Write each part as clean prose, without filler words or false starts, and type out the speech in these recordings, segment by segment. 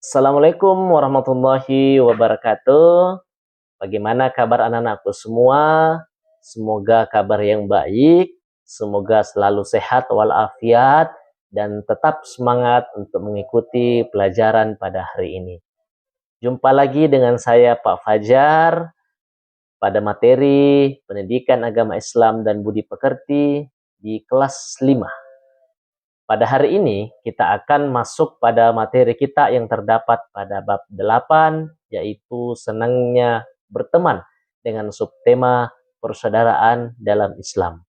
Assalamualaikum warahmatullahi wabarakatuh. Bagaimana kabar anak-anakku semua? Semoga kabar yang baik, semoga selalu sehat walafiat, dan tetap semangat untuk mengikuti pelajaran pada hari ini. Jumpa lagi dengan saya Pak Fajar pada materi Pendidikan Agama Islam dan Budi Pekerti di kelas 5. Pada hari ini kita akan masuk pada materi kita yang terdapat pada bab 8, yaitu senangnya berteman dengan subtema persaudaraan dalam Islam.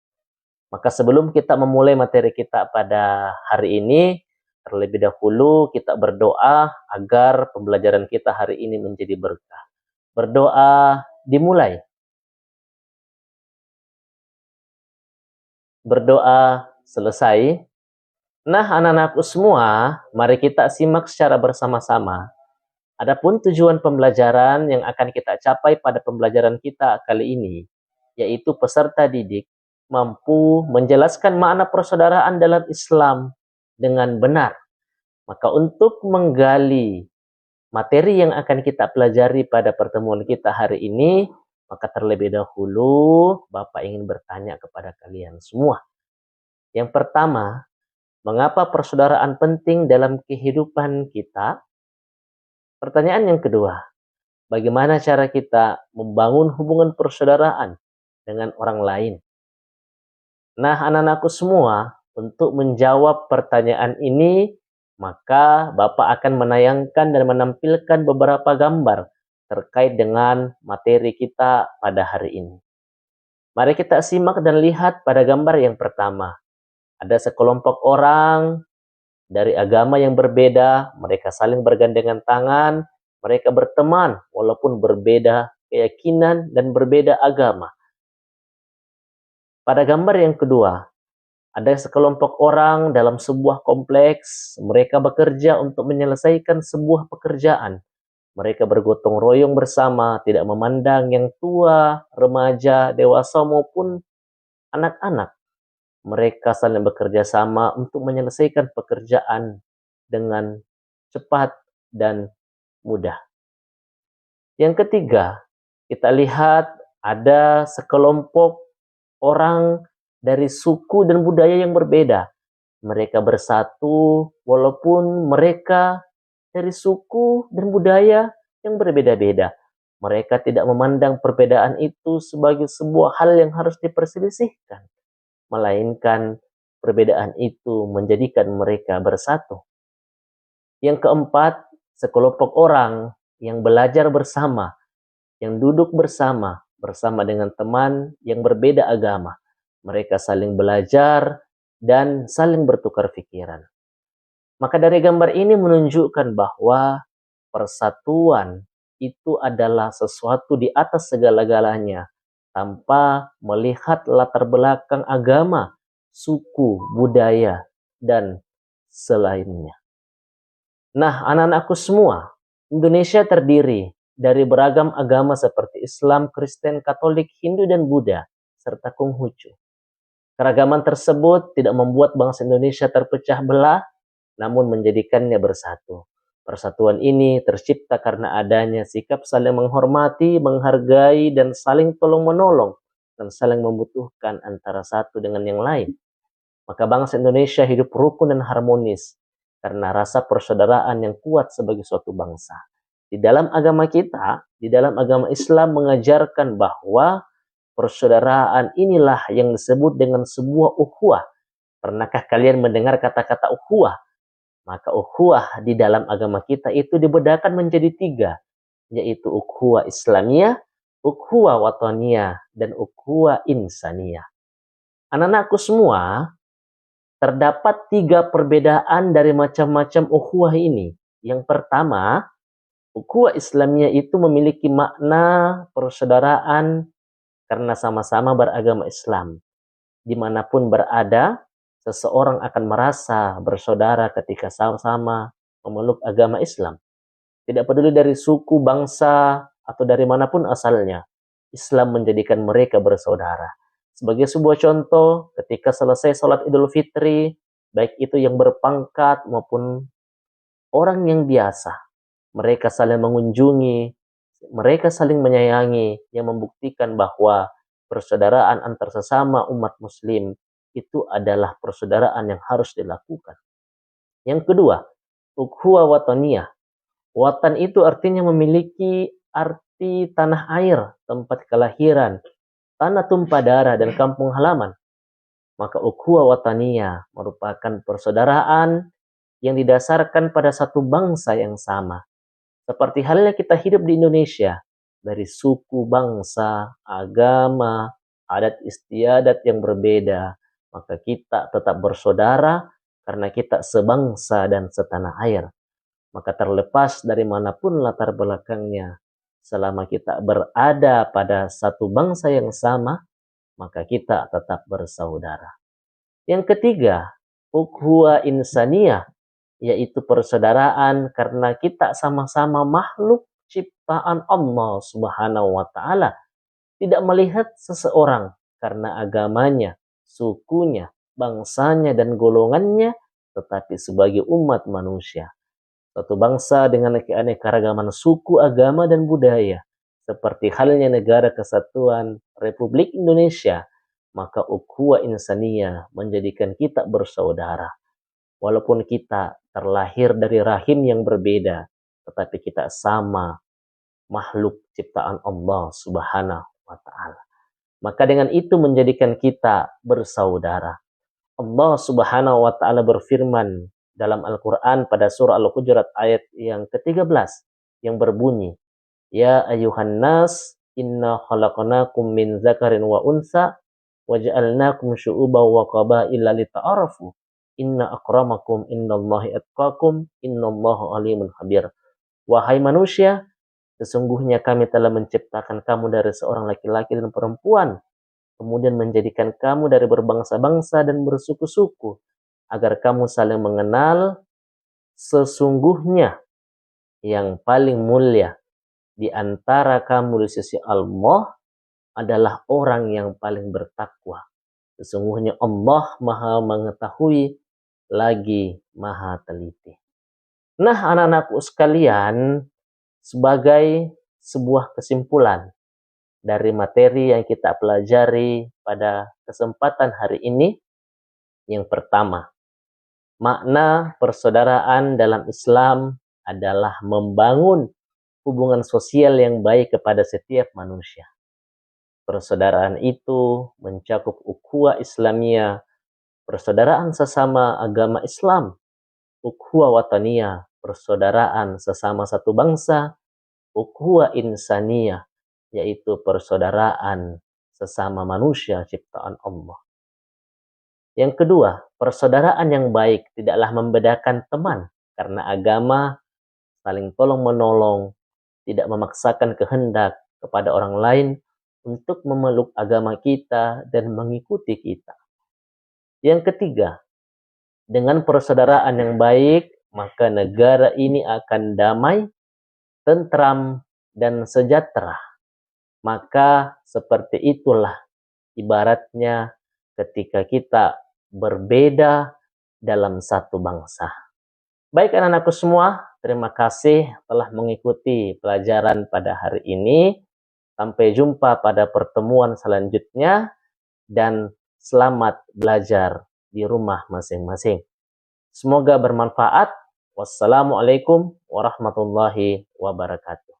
Maka sebelum kita memulai materi kita pada hari ini, terlebih dahulu kita berdoa agar pembelajaran kita hari ini menjadi berkah. Berdoa dimulai. Berdoa selesai. Nah, anak-anakku semua, mari kita simak secara bersama-sama. Adapun tujuan pembelajaran yang akan kita capai pada pembelajaran kita kali ini, yaitu peserta didik mampu menjelaskan makna persaudaraan dalam Islam dengan benar. Maka untuk menggali materi yang akan kita pelajari pada pertemuan kita hari ini, maka terlebih dahulu Bapak ingin bertanya kepada kalian semua. Yang pertama, mengapa persaudaraan penting dalam kehidupan kita? Pertanyaan yang kedua, bagaimana cara kita membangun hubungan persaudaraan dengan orang lain? Nah, anak-anakku semua, untuk menjawab pertanyaan ini, maka Bapak akan menayangkan dan menampilkan beberapa gambar terkait dengan materi kita pada hari ini. Mari kita simak dan lihat pada gambar yang pertama. Ada sekelompok orang dari agama yang berbeda, mereka saling bergandengan tangan, mereka berteman walaupun berbeda keyakinan dan berbeda agama. Pada gambar yang kedua, ada sekelompok orang dalam sebuah kompleks, mereka bekerja untuk menyelesaikan sebuah pekerjaan. Mereka bergotong royong bersama, tidak memandang yang tua, remaja, dewasa maupun anak-anak. Mereka saling bekerja sama untuk menyelesaikan pekerjaan dengan cepat dan mudah. Yang ketiga, kita lihat ada sekelompok orang dari suku dan budaya yang berbeda. Mereka bersatu walaupun mereka dari suku dan budaya yang berbeda-beda. Mereka tidak memandang perbedaan itu sebagai sebuah hal yang harus diperselisihkan, melainkan perbedaan itu menjadikan mereka bersatu. Yang keempat, sekelompok orang yang belajar bersama, yang duduk bersama dengan teman yang berbeda agama. Mereka saling belajar dan saling bertukar pikiran. Maka dari gambar ini menunjukkan bahwa persatuan itu adalah sesuatu di atas segala-galanya, tanpa melihat latar belakang agama, suku, budaya, dan selainnya. Nah, anak-anakku semua, Indonesia terdiri dari beragam agama seperti Islam, Kristen, Katolik, Hindu, dan Buddha, serta Konghucu. Keragaman tersebut tidak membuat bangsa Indonesia terpecah belah, namun menjadikannya bersatu. Persatuan ini tercipta karena adanya sikap saling menghormati, menghargai, dan saling tolong-menolong, dan saling membutuhkan antara satu dengan yang lain. Maka bangsa Indonesia hidup rukun dan harmonis, karena rasa persaudaraan yang kuat sebagai suatu bangsa. Di dalam agama kita, di dalam agama Islam mengajarkan bahwa persaudaraan inilah yang disebut dengan sebuah ukhuwah. Pernahkah kalian mendengar kata-kata ukhuwah? Maka ukhuwah di dalam agama kita itu dibedakan menjadi 3, yaitu ukhuwah Islamiyah, ukhuwah wataniyah, dan ukhuwah insaniyah. Anak-anakku semua, terdapat 3 perbedaan dari macam-macam ukhuwah ini. Yang pertama, ukhuwah Islamiyah itu memiliki makna persaudaraan karena sama-sama beragama Islam. Dimanapun berada, seseorang akan merasa bersaudara ketika sama-sama memeluk agama Islam. Tidak peduli dari suku, bangsa, atau dari manapun asalnya, Islam menjadikan mereka bersaudara. Sebagai sebuah contoh, ketika selesai sholat Idul Fitri, baik itu yang berpangkat maupun orang yang biasa, mereka saling mengunjungi, mereka saling menyayangi, yang membuktikan bahwa persaudaraan antar sesama umat muslim itu adalah persaudaraan yang harus dilakukan. Yang kedua, ukhuwah wataniyah. Watan itu artinya memiliki arti tanah air, tempat kelahiran, tanah tumpah darah, dan kampung halaman. Maka ukhuwah wataniyah merupakan persaudaraan yang didasarkan pada satu bangsa yang sama. Seperti halnya kita hidup di Indonesia, dari suku, bangsa, agama, adat istiadat yang berbeda, maka kita tetap bersaudara karena kita sebangsa dan setanah air. Maka terlepas dari manapun latar belakangnya, selama kita berada pada satu bangsa yang sama, maka kita tetap bersaudara. Yang ketiga, ukhuwah insaniyah, yaitu persaudaraan karena kita sama-sama makhluk ciptaan Allah Subhanahu wa taala. Tidak melihat seseorang karena agamanya, sukunya, bangsanya, dan golongannya, tetapi sebagai umat manusia. Satu bangsa dengan keanekaragaman suku, agama, dan budaya. Seperti halnya Negara Kesatuan Republik Indonesia, maka ukhuwah insaniyah menjadikan kita bersaudara. Walaupun kita terlahir dari rahim yang berbeda, tetapi kita sama makhluk ciptaan Allah Subhanahu wa taala. Maka dengan itu menjadikan kita bersaudara. Allah Subhanahu wa taala berfirman dalam Al-Qur'an pada surah Al-Hujurat ayat yang ke-13 yang berbunyi, "Ya ayuhan nas, inna khalaqnakum min dzakarin wa unsa waja'alnakum syu'uban wa qabaila lita'arafu. Inna akramakum innallahi atqakum innallaha alimun khabir." Wahai manusia, sesungguhnya kami telah menciptakan kamu dari seorang laki-laki dan perempuan, kemudian menjadikan kamu dari berbangsa-bangsa dan bersuku-suku, agar kamu saling mengenal. Sesungguhnya yang paling mulia di antara kamu di sisi Allah adalah orang yang paling bertakwa. Sesungguhnya Allah Maha mengetahui lagi Maha teliti. Nah, anak-anakku sekalian, sebagai sebuah kesimpulan dari materi yang kita pelajari pada kesempatan hari ini, yang pertama, makna persaudaraan dalam Islam adalah membangun hubungan sosial yang baik kepada setiap manusia. Persaudaraan itu mencakup ukhuwah Islamiyah, persaudaraan sesama agama Islam, ukhuwah wataniyah, persaudaraan sesama satu bangsa, ukhuwah insaniyah, yaitu persaudaraan sesama manusia ciptaan Allah. Yang kedua, persaudaraan yang baik tidaklah membedakan teman karena agama, saling tolong-menolong, tidak memaksakan kehendak kepada orang lain untuk memeluk agama kita dan mengikuti kita. Yang ketiga, dengan persaudaraan yang baik, maka negara ini akan damai, tentram, dan sejahtera. Maka seperti itulah ibaratnya ketika kita berbeda dalam satu bangsa. Baik anak-anakku semua, terima kasih telah mengikuti pelajaran pada hari ini. Sampai jumpa pada pertemuan selanjutnya dan selamat belajar di rumah masing-masing. Semoga bermanfaat. Wassalamualaikum warahmatullahi wabarakatuh.